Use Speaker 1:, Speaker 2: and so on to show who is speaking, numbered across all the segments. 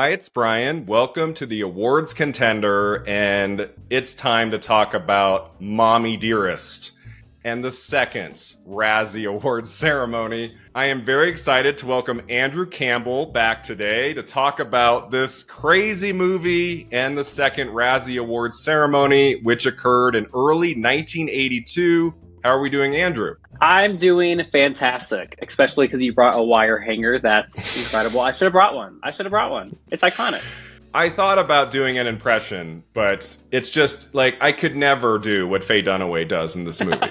Speaker 1: Hi, it's Brian. Welcome to the awards contender, and it's time to talk about Mommie Dearest and the second Razzie Awards ceremony. I am very excited to welcome Andrew Campbell back today to talk about this crazy movie and the second Razzie Awards ceremony, which occurred in early 1982. How are we doing, Andrew?
Speaker 2: I'm doing fantastic, especially because you brought a wire hanger. That's incredible. I should have brought one. It's iconic.
Speaker 1: I thought about doing an impression, but it's just like I could never do what Faye Dunaway does in this movie.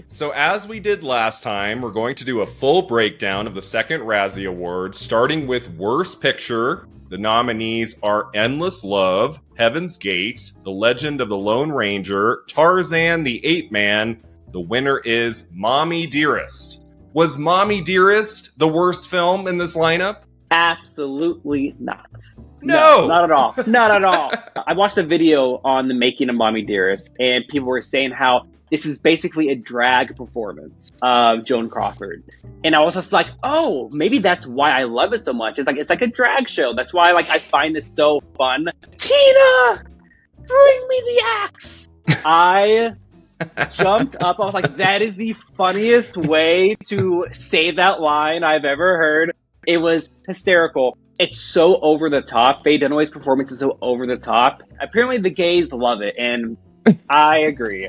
Speaker 1: So as we did last time, we're going to do a full breakdown of the second Razzie Awards, starting with Worst Picture. The nominees are Endless Love, Heaven's Gate, The Legend of the Lone Ranger, Tarzan the Ape Man. The winner is Mommie Dearest. Was Mommie Dearest the worst film in this lineup?
Speaker 2: Absolutely not.
Speaker 1: No,
Speaker 2: not at all. Not at all. I watched a video on the making of Mommie Dearest, and people were saying how this is basically a drag performance of Joan Crawford. And I was just like, oh, maybe that's why I love it so much. It's like a drag show. That's why I find this so fun. Tina, bring me the axe. I jumped up. I was like, that is the funniest way to say that line I've ever heard. It was hysterical. It's so over the top. Faye Dunaway's performance is so over the top. Apparently the gays love it, and I agree.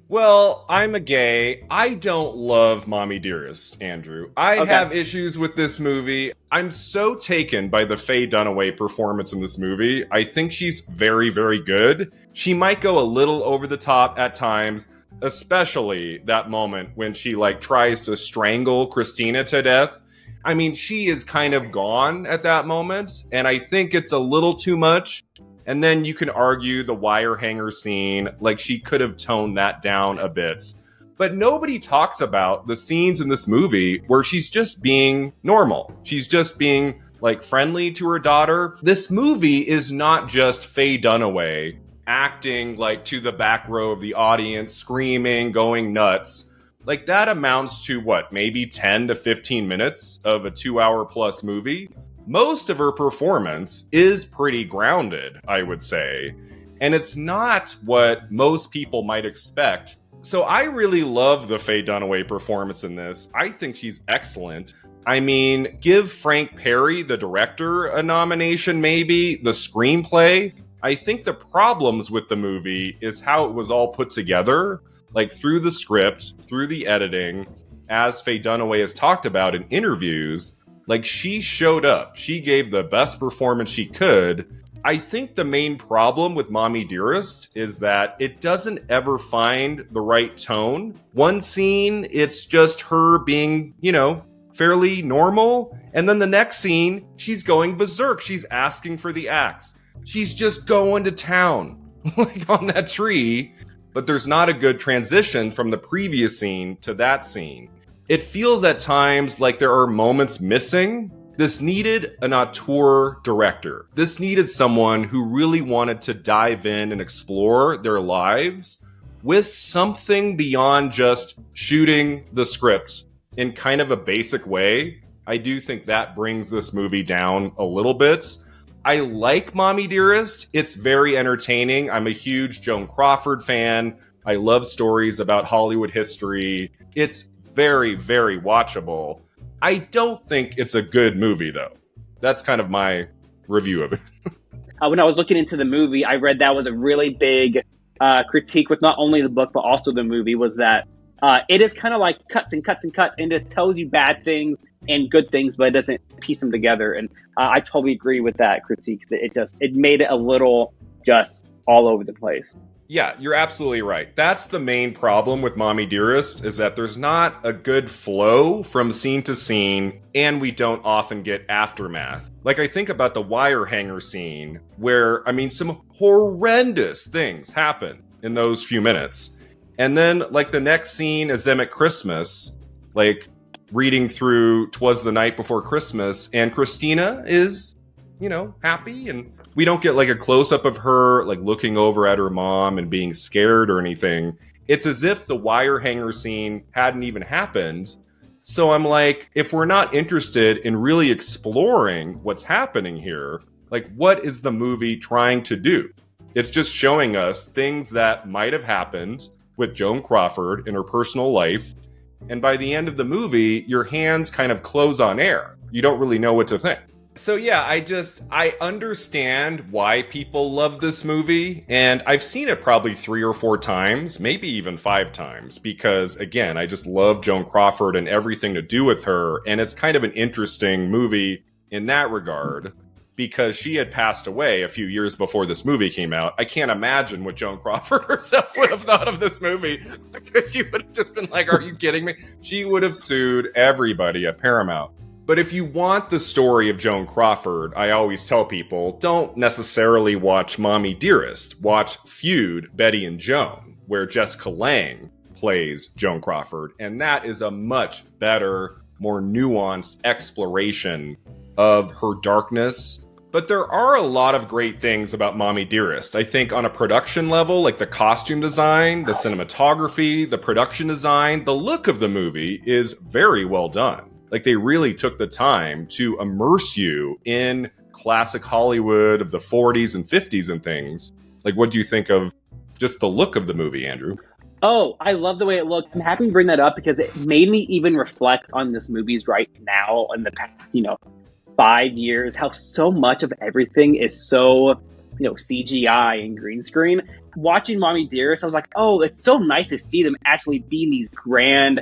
Speaker 1: Well, I'm a gay. I don't love Mommie Dearest, Andrew. I have issues with this movie. I'm so taken by the Faye Dunaway performance in this movie. I think she's very, very good. She might go a little over the top at times, especially that moment when she tries to strangle Christina to death. I mean, she is kind of gone at that moment, and I think it's a little too much. And then you can argue the wire hanger scene, she could have toned that down a bit. But nobody talks about the scenes in this movie where she's just being normal. She's just being, friendly to her daughter. This movie is not just Faye Dunaway acting, to the back row of the audience, screaming, going nuts. That amounts to, maybe 10 to 15 minutes of a 2-hour-plus movie. Most of her performance is pretty grounded, I would say. And it's not what most people might expect. So I really love the Faye Dunaway performance in this. I think she's excellent. I mean, give Frank Perry, the director, a nomination maybe. The screenplay. I think the problems with the movie is how it was all put together. Through the script, through the editing, as Faye Dunaway has talked about in interviews. She showed up. She gave the best performance she could. I think the main problem with Mommie Dearest is that it doesn't ever find the right tone. One scene, it's just her being, fairly normal. And then the next scene, she's going berserk. She's asking for the axe. She's just going to town, on that tree. But there's not a good transition from the previous scene to that scene. It feels at times like there are moments missing. This needed an auteur director. This needed someone who really wanted to dive in and explore their lives with something beyond just shooting the script in kind of a basic way. I do think that brings this movie down a little bit. I like Mommie Dearest. It's very entertaining. I'm a huge Joan Crawford fan. I love stories about Hollywood history. It's very, very watchable. I don't think it's a good movie, though. That's kind of my review of it.
Speaker 2: When I was looking into the movie, I read that was a really big critique with not only the book, but also the movie, was that it is kind of like cuts and cuts and cuts and just tells you bad things and good things, but it doesn't piece them together. And I totally agree with that critique. It made it a little just all over the place.
Speaker 1: Yeah, you're absolutely right. That's the main problem with Mommie Dearest, is that there's not a good flow from scene to scene, and we don't often get aftermath. I think about the wire hanger scene, where, some horrendous things happen in those few minutes. And then, the next scene is them at Christmas, reading through 'Twas the Night Before Christmas, and Christina is, happy, and we don't get a close-up of her looking over at her mom and being scared or anything. It's as if the wire hanger scene hadn't even happened. So I'm like, if we're not interested in really exploring what's happening here, like, what is the movie trying to do? It's just showing us things that might have happened with Joan Crawford in her personal life. And by the end of the movie, your hands kind of close on air. You don't really know what to think. So yeah, I understand why people love this movie, and I've seen it probably 3 or 4 times, maybe even 5 times, because again, I just love Joan Crawford and everything to do with her, and it's kind of an interesting movie in that regard, because she had passed away a few years before this movie came out. I can't imagine what Joan Crawford herself would have thought of this movie. She would have just been like, are you kidding me? She would have sued everybody at Paramount. But if you want the story of Joan Crawford, I always tell people, don't necessarily watch Mommie Dearest. Watch Feud, Betty and Joan, where Jessica Lange plays Joan Crawford. And that is a much better, more nuanced exploration of her darkness. But there are a lot of great things about Mommie Dearest. I think on a production level, like the costume design, the cinematography, the production design, the look of the movie is very well done. Like, they really took the time to immerse you in classic Hollywood of the 40s and 50s and things. Like, what do you think of just the look of the movie, Andrew?
Speaker 2: Oh, I love the way it looked. I'm happy you bring that up because it made me even reflect on this movie's right now in the past, 5 years, how so much of everything is so, CGI and green screen. Watching Mommie Dearest, I was like, oh, it's so nice to see them actually be in these grand,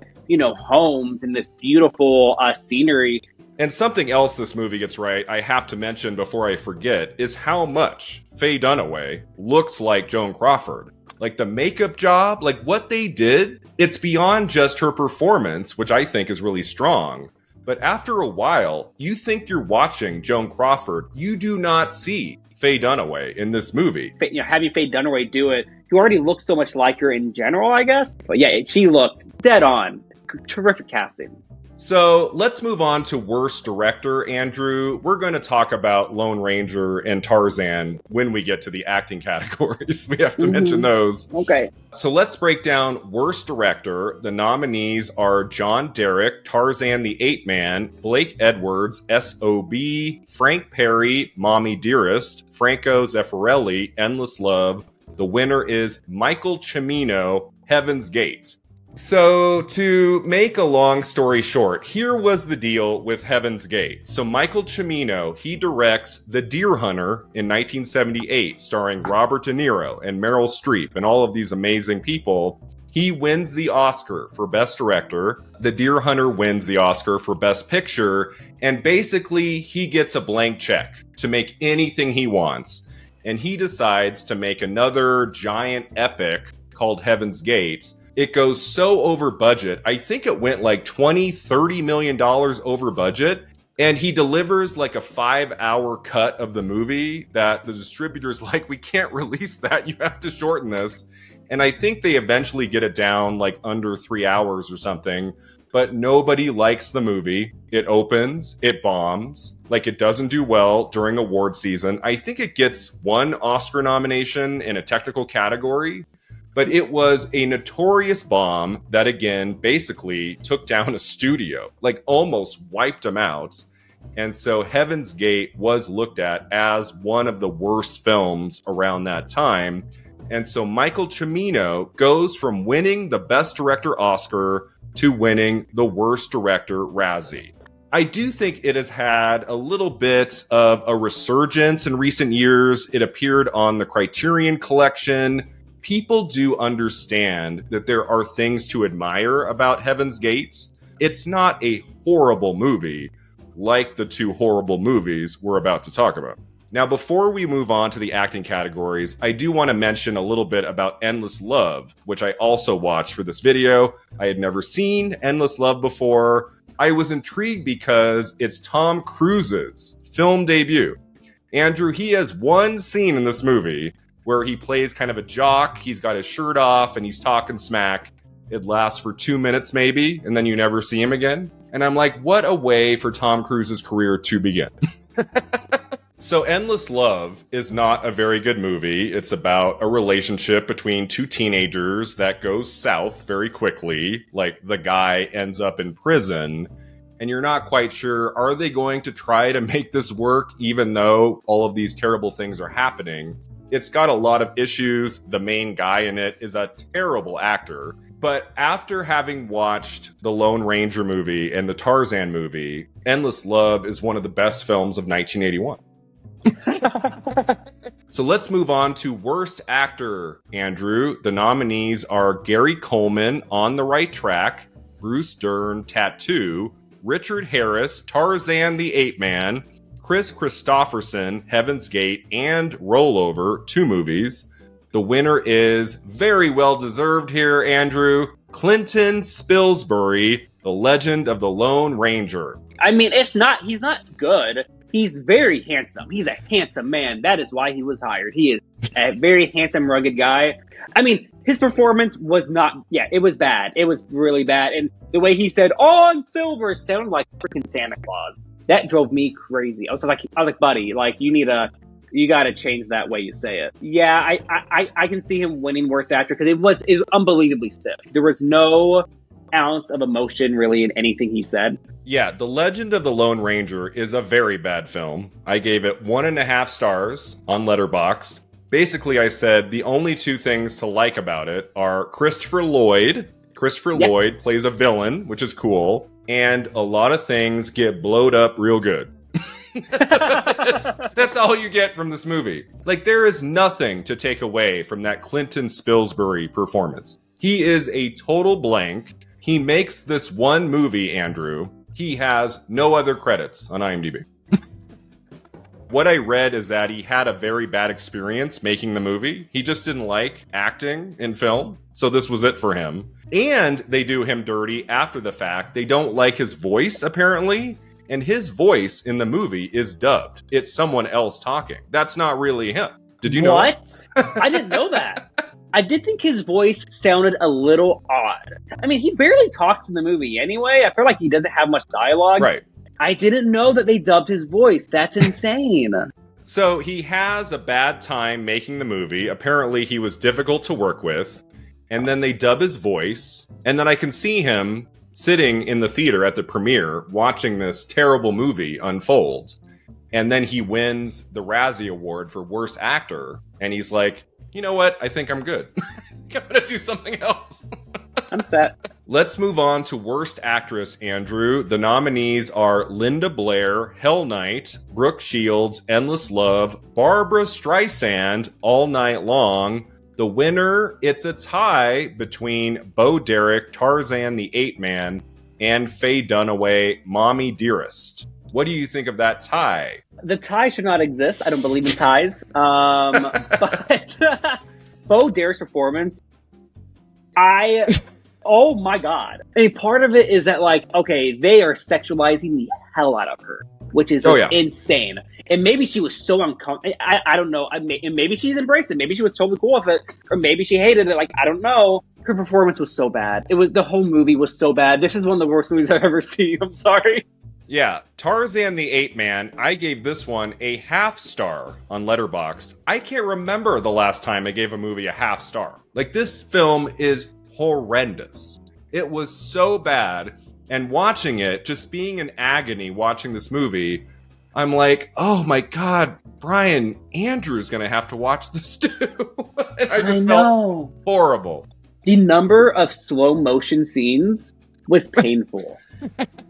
Speaker 2: homes and this beautiful scenery.
Speaker 1: And something else this movie gets right, I have to mention before I forget, is how much Faye Dunaway looks like Joan Crawford. Like the makeup job, like what they did, it's beyond just her performance, which I think is really strong. But after a while, you think you're watching Joan Crawford. You do not see Faye Dunaway in this movie.
Speaker 2: Having Faye Dunaway do it, you already look so much like her in general, I guess. But yeah, she looked dead on. Terrific casting.
Speaker 1: So let's move on to Worst Director, Andrew. We're going to talk about Lone Ranger and Tarzan when we get to the acting categories. We have to mention those.
Speaker 2: Okay.
Speaker 1: So let's break down Worst Director. The nominees are John Derek, Tarzan the Ape Man, Blake Edwards, S.O.B., Frank Perry, Mommie Dearest, Franco Zeffirelli, Endless Love. The winner is Michael Cimino, Heaven's Gate. So, to make a long story short, here was the deal with Heaven's Gate. So, Michael Cimino, he directs The Deer Hunter in 1978, starring Robert De Niro and Meryl Streep and all of these amazing people. He wins the Oscar for Best Director. The Deer Hunter wins the Oscar for Best Picture. And basically, he gets a blank check to make anything he wants. And he decides to make another giant epic called Heaven's Gate. It goes so over budget. I think it went like $20-30 million over budget. And he delivers like a 5-hour cut of the movie that the distributor's like, we can't release that. You have to shorten this. And I think they eventually get it down like under 3 hours or something. But nobody likes the movie. It opens, it bombs, like it doesn't do well during award season. I think it gets 1 Oscar nomination in a technical category. But it was a notorious bomb that, again, basically took down a studio, like almost wiped them out. And so Heaven's Gate was looked at as one of the worst films around that time. And so Michael Cimino goes from winning the Best Director Oscar to winning the Worst Director Razzie. I do think it has had a little bit of a resurgence in recent years. It appeared on the Criterion Collection. People do understand that there are things to admire about Heaven's Gate. It's not a horrible movie like the 2 horrible movies we're about to talk about. Now, before we move on to the acting categories, I do want to mention a little bit about Endless Love, which I also watched for this video. I had never seen Endless Love before. I was intrigued because it's Tom Cruise's film debut. Andrew, he has one scene in this movie where he plays kind of a jock. He's got his shirt off and he's talking smack. It lasts for 2 minutes maybe, and then you never see him again. And I'm like, what a way for Tom Cruise's career to begin. So Endless Love is not a very good movie. It's about a relationship between two teenagers that goes south very quickly. Like, the guy ends up in prison, and you're not quite sure, are they going to try to make this work even though all of these terrible things are happening? It's got a lot of issues. The main guy in it is a terrible actor. But after having watched the Lone Ranger movie and the Tarzan movie, Endless Love is one of the best films of 1981. So let's move on to Worst Actor, Andrew. The nominees are Gary Coleman, On the Right Track, Bruce Dern, Tattoo, Richard Harris, Tarzan the Ape Man, Chris Christopherson, Heaven's Gate, and Rollover, 2 movies. The winner is very well deserved here, Andrew. Clinton Spilsbury, The Legend of the Lone Ranger.
Speaker 2: I mean, he's not good. He's very handsome. He's a handsome man. That is why he was hired. He is a very handsome, rugged guy. I mean, his performance was it was bad. It was really bad. And the way he said, on silver, sounded like freaking Santa Claus. That drove me crazy. I was like, buddy, like, you got to change that way you say it. Yeah, I can see him winning Worst Actor because it was unbelievably stiff. There was no ounce of emotion really in anything he said.
Speaker 1: Yeah, The Legend of the Lone Ranger is a very bad film. I gave it 1.5 stars on Letterboxd. Basically, I said the only 2 things to like about it are Christopher Lloyd. Lloyd plays a villain, which is cool. And a lot of things get blowed up real good. That's all you get from this movie. Like, there is nothing to take away from that Clinton Spilsbury performance. He is a total blank. He makes this one movie, Andrew. He has no other credits on IMDb. What I read is that he had a very bad experience making the movie. He just didn't like acting in film, so this was it for him. And they do him dirty after the fact. They don't like his voice, apparently, and his voice in the movie is dubbed. It's someone else talking. That's not really him. Did you know
Speaker 2: what? I didn't know that. I did think his voice sounded a little odd. I mean, he barely talks in the movie anyway. I feel like he doesn't have much dialogue.
Speaker 1: Right.
Speaker 2: I didn't know that they dubbed his voice. That's insane.
Speaker 1: So he has a bad time making the movie. Apparently he was difficult to work with. And then they dub his voice. And then I can see him sitting in the theater at the premiere watching this terrible movie unfold. And then he wins the Razzie Award for Worst Actor. And he's like, you know what? I think I'm good. I'm going to do something else.
Speaker 2: I'm set.
Speaker 1: Let's move on to Worst Actress, Andrew. The nominees are Linda Blair, Hell Night, Brooke Shields, Endless Love, Barbara Streisand, All Night Long. The winner, it's a tie between Bo Derek, Tarzan the Ape Man, and Faye Dunaway, Mommie Dearest. What do you think of that tie?
Speaker 2: The tie should not exist. I don't believe in ties. But Bo Derek's performance, oh my God. I mean, part of it is that, like, okay, they are sexualizing the hell out of her, which is insane. And maybe she was so uncomfortable. I don't know. And maybe she's embraced it. Maybe she was totally cool with it. Or maybe she hated it. Like, I don't know. Her performance was so bad. The whole movie was so bad. This is one of the worst movies I've ever seen. I'm sorry.
Speaker 1: Yeah, Tarzan the Ape Man, I gave this one a 0.5 star on Letterboxd. I can't remember the last time I gave a movie a 0.5 star. Like, this film is horrendous. It was so bad, and watching it, just being in agony watching this movie, I'm like, oh my God, Brian, Andrew's gonna have to watch this too. And I just felt horrible.
Speaker 2: The number of slow motion scenes was painful.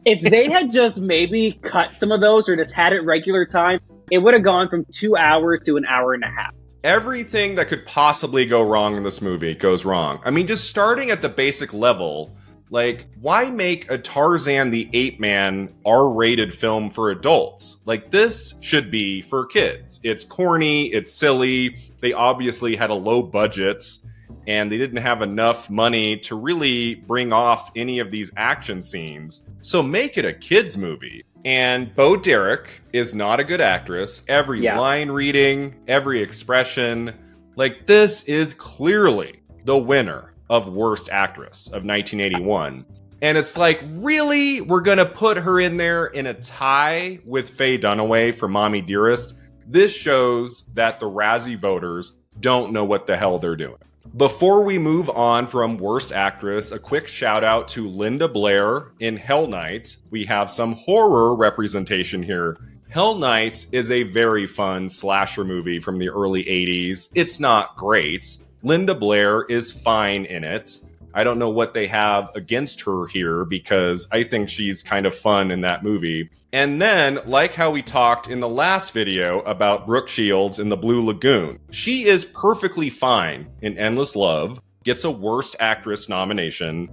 Speaker 2: If they had just maybe cut some of those or just had it regular time, it would have gone from 2 hours to 1.5 hours.
Speaker 1: Everything that could possibly go wrong in this movie goes wrong. I mean, just starting at the basic level, like, why make a Tarzan the Ape Man R-rated film for adults? Like, this should be for kids. It's corny, it's silly, they obviously had a low budget, and they didn't have enough money to really bring off any of these action scenes. So make it a kids movie. And Bo Derek is not a good actress. Every line reading, every expression. Like, this is clearly the winner of Worst Actress of 1981. And it's like, really? We're going to put her in there in a tie with Faye Dunaway for Mommie Dearest? This shows that the Razzie voters don't know what the hell they're doing. Before we move on from Worst Actress, a quick shout out to Linda Blair in Hell Night. We have some horror representation here. Hell Night is a very fun slasher movie from the early 80s. It's not great. Linda Blair is fine in it. I don't know what they have against her here because I think she's kind of fun in that movie. And then, like how we talked in the last video about Brooke Shields in The Blue Lagoon, she is perfectly fine in Endless Love, gets a Worst Actress nomination,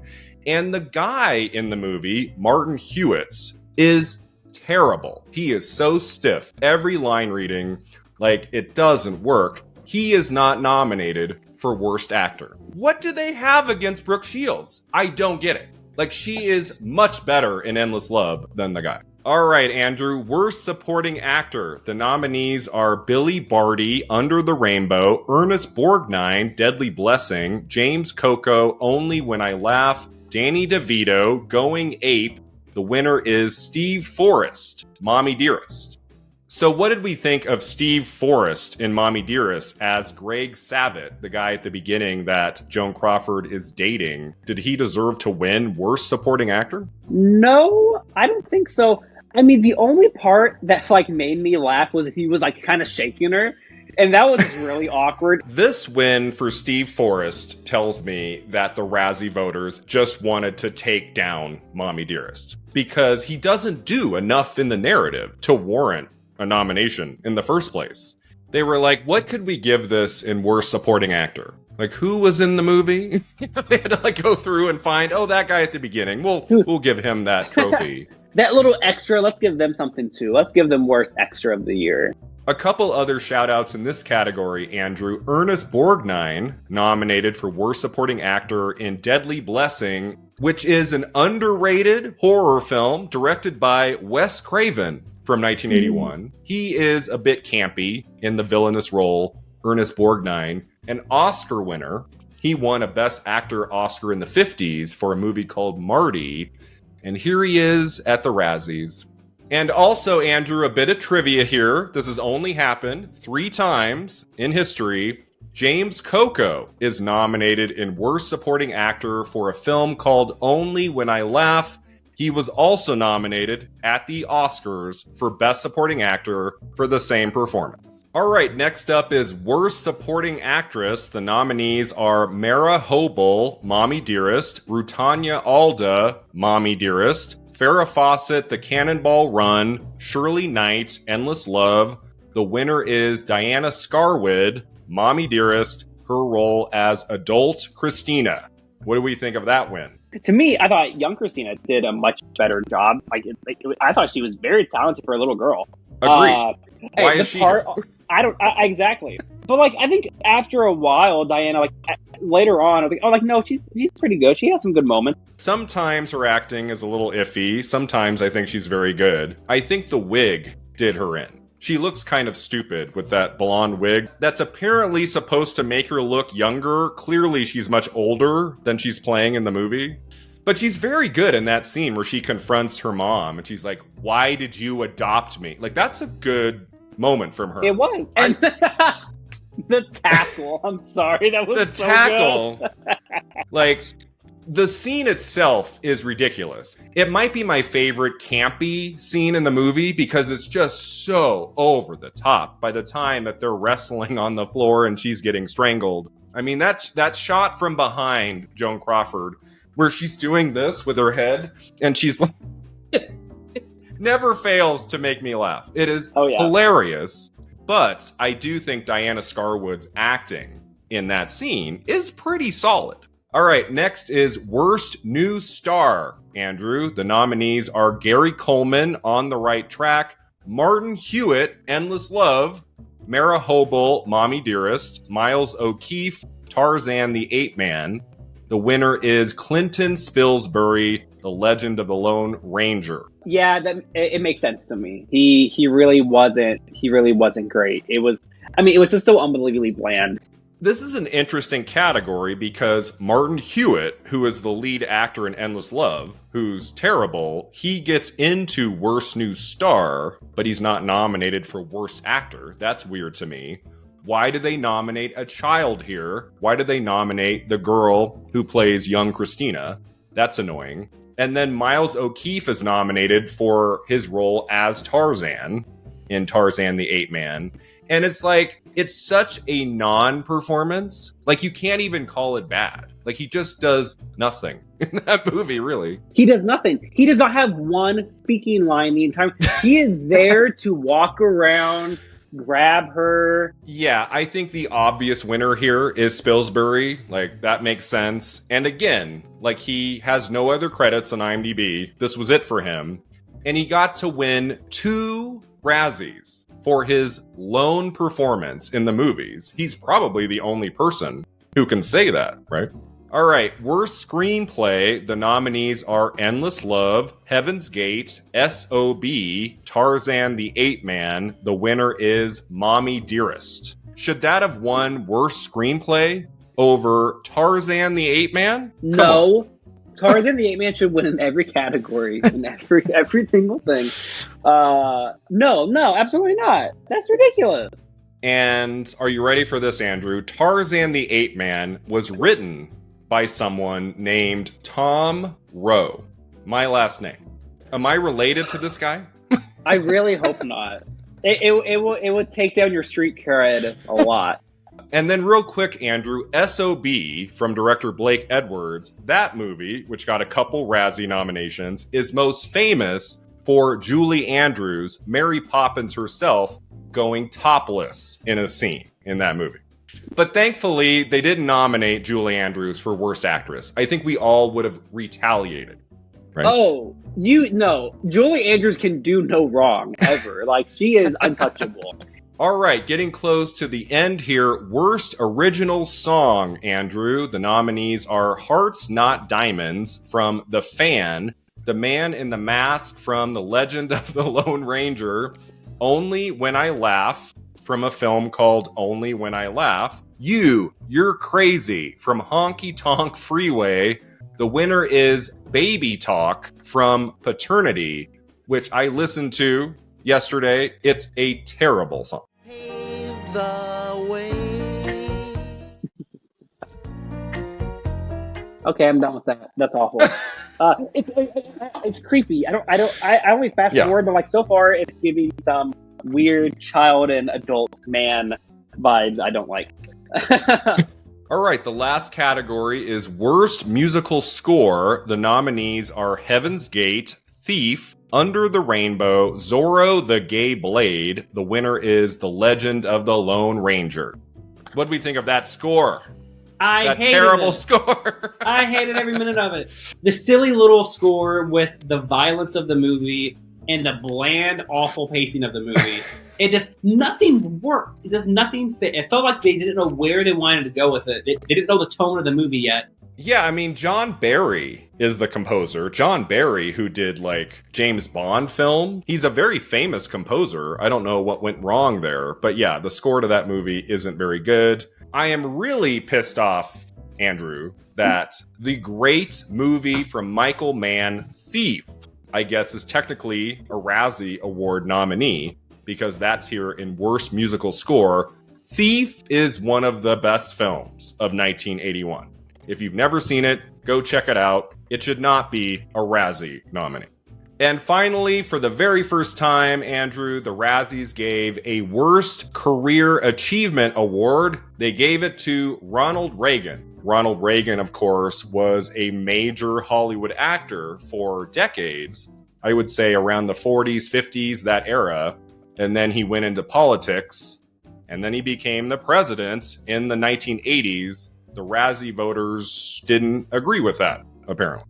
Speaker 1: and the guy in the movie, Martin Hewitt, is terrible. He is so stiff. Every line reading, like, it doesn't work. He is not nominated for Worst Actor. What do they have against Brooke Shields? I don't get it. Like, she is much better in Endless Love than the guy. All right, Andrew, Worst Supporting Actor. The nominees are Billy Barty, Under the Rainbow, Ernest Borgnine, Deadly Blessing, James Coco, Only When I Laugh, Danny DeVito, Going Ape. The winner is Steve Forrest, Mommie Dearest. So what did we think of Steve Forrest in Mommie Dearest as Greg Savitt, the guy at the beginning that Joan Crawford is dating? Did he deserve to win Worst Supporting Actor?
Speaker 2: No, I don't think so. I mean, the only part that like made me laugh was he was like kind of shaking her, and that was really awkward.
Speaker 1: This win for Steve Forrest tells me that the Razzie voters just wanted to take down Mommie Dearest because he doesn't do enough in the narrative to warrant a nomination in the first place. They were like, what could we give this in Worst Supporting Actor? Like, who was in the movie? They had to like go through and find, oh, that guy at the beginning. We'll give him that trophy.
Speaker 2: That little extra, let's give them something too. Let's give them Worst Extra of the Year.
Speaker 1: A couple other shout-outs in this category, Andrew. Ernest Borgnine, nominated for Worst Supporting Actor in Deadly Blessing, which is an underrated horror film directed by Wes Craven from 1981. He is a bit campy in the villainous role, Ernest Borgnine, an Oscar winner. He won a Best Actor Oscar in the 50s for a movie called Marty, and here he is at the Razzies. And also, Andrew, a bit of trivia here. This has only happened 3 times in history. James Coco is nominated in Worst Supporting Actor for a film called Only When I Laugh. He was also nominated at the Oscars for Best Supporting Actor for the same performance. All right, next up is Worst Supporting Actress. The nominees are Mara Hobel, Mommie Dearest, Rutanya Alda, Mommie Dearest, Farrah Fawcett, The Cannonball Run, Shirley Knight, Endless Love. The winner is Diana Scarwood, Mommie Dearest, her role as adult Christina. What do we think of that win?
Speaker 2: To me, I thought young Christina did a much better job. I thought she was very talented for a little girl.
Speaker 1: Agreed. Why is she?
Speaker 2: Exactly. But like, I think after a while, Diana, like later on, I was like, no, she's pretty good. She has some good moments.
Speaker 1: Sometimes her acting is a little iffy. Sometimes I think she's very good. I think the wig did her in. She looks kind of stupid with that blonde wig that's apparently supposed to make her look younger. Clearly, she's much older than she's playing in the movie. But she's very good in that scene where she confronts her mom and she's like, why did you adopt me? Like, that's a good moment from her.
Speaker 2: It was. And the tackle. I'm sorry. That was
Speaker 1: the
Speaker 2: so
Speaker 1: tackle.
Speaker 2: Good.
Speaker 1: Like, the scene itself is ridiculous. It might be my favorite campy scene in the movie because it's just so over the top by the time that they're wrestling on the floor and she's getting strangled. I mean, that shot from behind Joan Crawford where she's doing this with her head and she's like, never fails to make me laugh. It is hilarious. But I do think Diana Scarwood's acting in that scene is pretty solid. All right, next is Worst New Star, Andrew. The nominees are Gary Coleman, On the Right Track, Martin Hewitt, Endless Love, Mara Hobel, Mommie Dearest, Miles O'Keefe, Tarzan the Ape Man. The winner is Clinton Spilsbury, The Legend of the Lone Ranger.
Speaker 2: Yeah, it makes sense to me. He really wasn't great. It was just so unbelievably bland.
Speaker 1: This is an interesting category because Martin Hewitt, who is the lead actor in Endless Love, who's terrible, he gets into Worst New Star, but he's not nominated for Worst Actor. That's weird to me. Why did they nominate a child here? Why did they nominate the girl who plays young Christina? That's annoying. And then Miles O'Keefe is nominated for his role as Tarzan in Tarzan the Ape Man. And it's like, it's such a non-performance. Like, you can't even call it bad. Like, he just does nothing in that movie, really.
Speaker 2: He does nothing. He does not have one speaking line the entire time. He is there to walk around, grab her.
Speaker 1: Yeah, I think the obvious winner here is Spilsbury. Like, that makes sense. And again, like, he has no other credits on IMDb. This was it for him. And he got to win 2 Razzies for his lone performance in the movies. He's probably the only person who can say that, right? All right, worst screenplay. The nominees are Endless Love, Heaven's Gate, S.O.B., Tarzan the Ape Man. The winner is Mommie Dearest. Should that have won worst screenplay over Tarzan the Ape Man?
Speaker 2: No. Tarzan the Ape Man should win in every category, in every single thing. No, absolutely not. That's ridiculous.
Speaker 1: And are you ready for this, Andrew? Tarzan the Ape Man was written by someone named Tom Rowe. My last name. Am I related to this guy?
Speaker 2: I really hope not. It would take down your street cred a lot.
Speaker 1: And then real quick, Andrew, S.O.B. from director Blake Edwards, that movie, which got a couple Razzie nominations, is most famous for Julie Andrews, Mary Poppins herself, going topless in a scene in that movie. But thankfully, they didn't nominate Julie Andrews for Worst Actress. I think we all would have retaliated. Right?
Speaker 2: Oh, Julie Andrews can do no wrong, ever. Like, she is untouchable.
Speaker 1: All right, getting close to the end here. Worst original song, Andrew. The nominees are Hearts Not Diamonds from The Fan, The Man in the Mask from The Legend of the Lone Ranger, Only When I Laugh from a film called Only When I Laugh, You're Crazy from Honky Tonk Freeway. The winner is Baby Talk from Paternity, which I listened to yesterday. It's a terrible song.
Speaker 3: Pave the way.
Speaker 2: Okay, I'm done with that. That's awful. It's creepy. I only fast forward, but like so far, it's giving some weird child and adult man vibes I don't like.
Speaker 1: All right, the last category is Worst Musical Score. The nominees are Heaven's Gate, Thief, Under the Rainbow, Zorro the Gay Blade. The winner is The Legend of the Lone Ranger. What do we think of that score?
Speaker 4: I hated
Speaker 1: terrible
Speaker 4: it.
Speaker 1: Score.
Speaker 4: I hated every minute of it. The silly little score with the violence of the movie and the bland, awful pacing of the movie. Nothing worked. It does nothing fit. It felt like they didn't know where they wanted to go with it. They didn't know the tone of the movie yet.
Speaker 1: Yeah, I mean, John Barry is the composer. John Barry, who did, like, James Bond film. He's a very famous composer. I don't know what went wrong there. But yeah, the score to that movie isn't very good. I am really pissed off, Andrew, that the great movie from Michael Mann, Thief, I guess is technically a Razzie Award nominee, because that's here in Worst Musical Score. Thief is one of the best films of 1981. If you've never seen it, go check it out. It should not be a Razzie nominee. And finally, for the very first time, Andrew, the Razzies gave a Worst Career Achievement Award. They gave it to Ronald Reagan. Ronald Reagan, of course, was a major Hollywood actor for decades. I would say around the 40s, 50s, that era. And then he went into politics. And then he became the president in the 1980s. The Razzie voters didn't agree with that, apparently.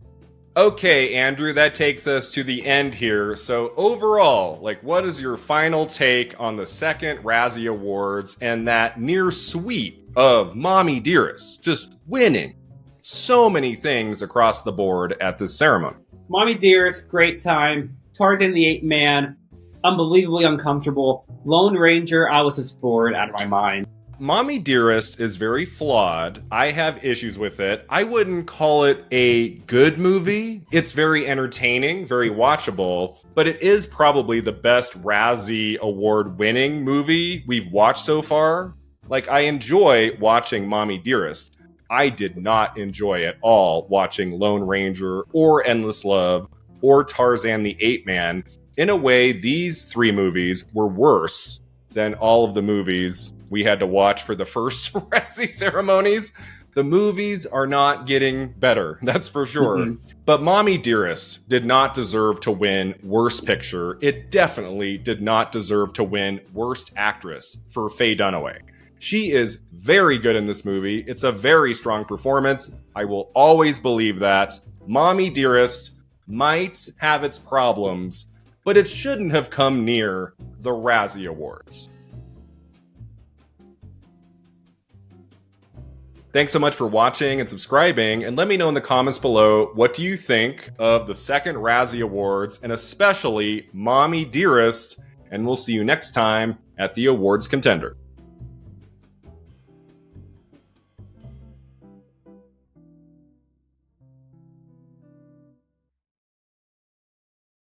Speaker 1: Okay, Andrew, that takes us to the end here. So overall, what is your final take on the second Razzie Awards and that near sweep of Mommie Dearest just winning so many things across the board at this ceremony?
Speaker 4: Mommie Dearest, great time. Tarzan the Ape Man, unbelievably uncomfortable. Lone Ranger, I was just bored out of my mind.
Speaker 1: Mommie Dearest is very flawed. I have issues with it. I wouldn't call it a good movie. It's very entertaining, very watchable, but it is probably the best Razzie award winning movie we've watched so far. Like, I enjoy watching Mommie Dearest. I did not enjoy at all watching Lone Ranger or Endless Love or Tarzan the Ape Man. In a way, these three movies were worse than all of the movies we had to watch for the first Razzie ceremonies. The movies are not getting better, that's for sure. Mm-hmm. But Mommie Dearest did not deserve to win Worst Picture. It definitely did not deserve to win Worst Actress for Faye Dunaway. She is very good in this movie. It's a very strong performance. I will always believe that. Mommie Dearest might have its problems, but it shouldn't have come near the Razzie Awards. Thanks so much for watching and subscribing, and let me know in the comments below, what do you think of the second Razzie Awards, and especially Mommie Dearest, and we'll see you next time at the Awards Contender.